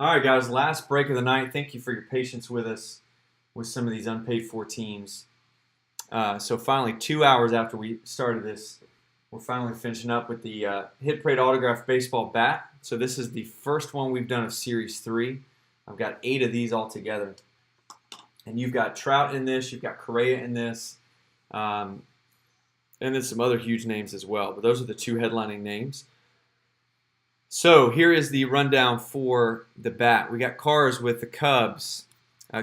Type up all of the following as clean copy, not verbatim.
All right, guys, last break of the night. Thank you for your patience with us with some of these unpaid for teams. So finally, 2 hours after we started this, we're finally finishing up with the Hit Parade Autograph Baseball Bat. So this is the first one we've done of Series 3. I've got 8 of these all together. And you've got Trout in this, you've got Correa in this, and then some other huge names as well. But those are the two headlining names. So here is the rundown for the bat. We got Cars with the Cubs.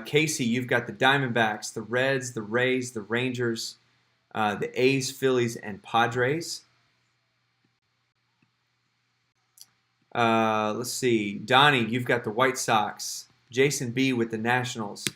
Casey, you've got the Diamondbacks, the Reds, the Rays, the Rangers, the A's, Phillies, and Padres. Let's see. Donnie, you've got the White Sox. Jason B with the Nationals.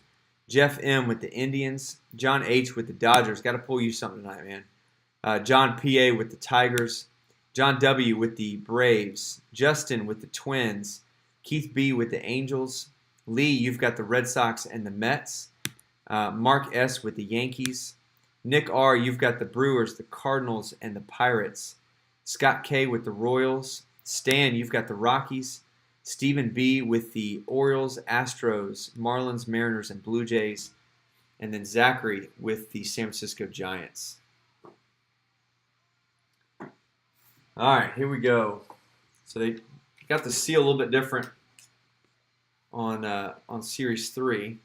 Jeff M with the Indians. John H with the Dodgers. Got to pull you something tonight, man. John P.A. with the Tigers. John W. with the Braves. Justin with the Twins. Keith B. with the Angels. Lee, you've got the Red Sox and the Mets. Mark S. with the Yankees. Nick R., you've got the Brewers, the Cardinals, and the Pirates. Scott K. with the Royals. Stan, you've got the Rockies. Stephen B. with the Orioles, Astros, Marlins, Mariners, and Blue Jays. And then Zachary with the San Francisco Giants. All right, here we go. So they got the seal a little bit different on Series 3.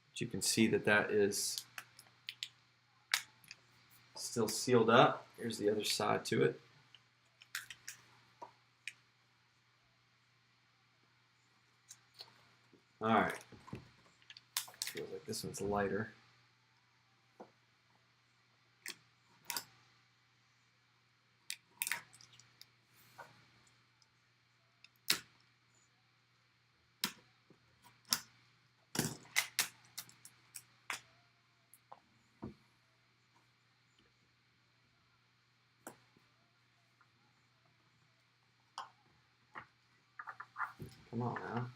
But you can see that is still sealed up. Here's the other side to it. All right. Feels like this one's lighter. Come on now.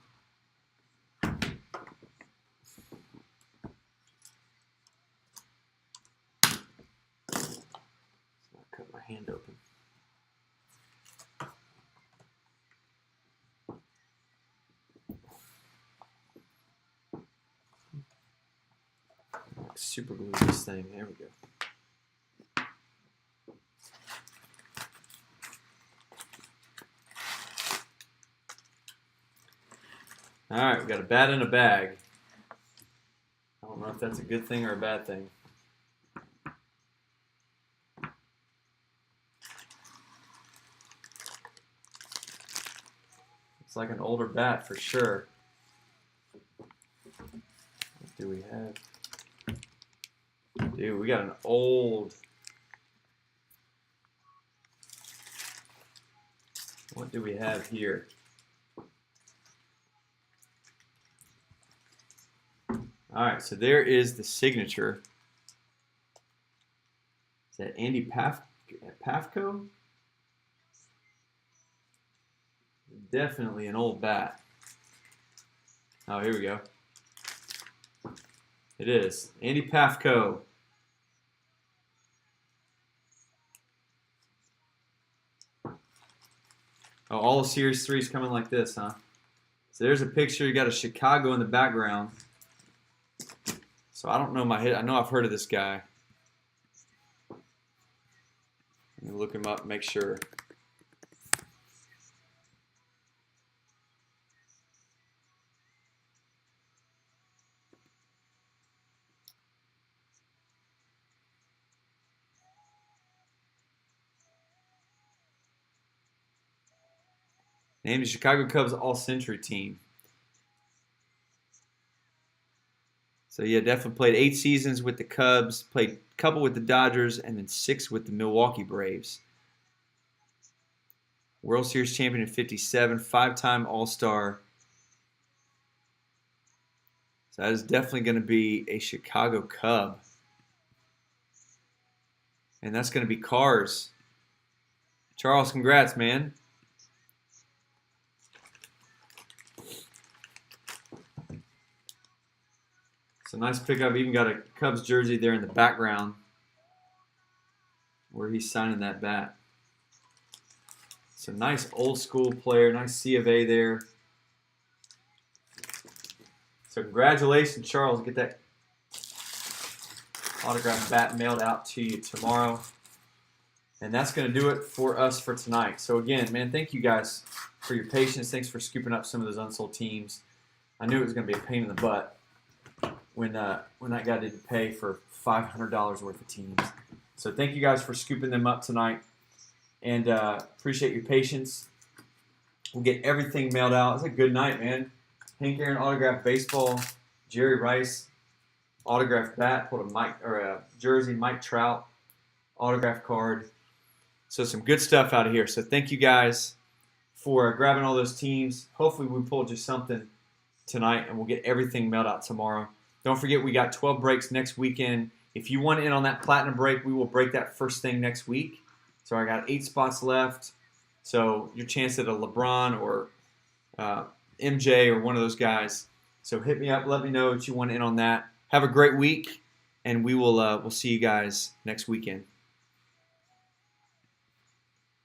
I'll cut my hand open. Super glue this thing. There we go. All right, we got a bat in a bag. I don't know if that's a good thing or a bad thing. It's like an older bat for sure. What do we have? Dude, we got an old. What do we have here? All right, so there is the signature. Is that Andy Pafko? Definitely an old bat. Oh, here we go. It is Andy Pafko. Oh, all of Series 3 is coming like this, huh? So there's a picture. You got a Chicago in the background. So I don't know my hit. I know I've heard of this guy. Let me look him up and make sure. Named the Chicago Cubs All-Century Team. So yeah, definitely played 8 seasons with the Cubs, played a couple with the Dodgers, and then 6 with the Milwaukee Braves. World Series champion in 57, 5-time All-Star. So that is definitely going to be a Chicago Cub. And that's going to be Cars. Charles, congrats, man. It's a nice pickup. Even got a Cubs jersey there in the background where he's signing that bat. It's a nice old school player, nice C of A there. So congratulations, Charles. Get that autographed bat mailed out to you tomorrow. And that's going to do it for us for tonight. So again, man, thank you guys for your patience. Thanks for scooping up some of those unsold teams. I knew it was going to be a pain in the butt when that guy didn't pay for $500 worth of teams. So thank you guys for scooping them up tonight. And appreciate your patience. We'll get everything mailed out. It's a good night, man. Hank Aaron autographed baseball. Jerry Rice autographed bat. Pulled a jersey. Mike Trout autograph card. So some good stuff out of here. So thank you guys for grabbing all those teams. Hopefully we pulled you something tonight, and we'll get everything mailed out tomorrow. Don't forget, we got 12 breaks next weekend. If you want in on that platinum break, we will break that first thing next week. So I got 8 spots left. So your chance at a LeBron or MJ or one of those guys. So hit me up. Let me know that you want in on that. Have a great week, and we'll see you guys next weekend.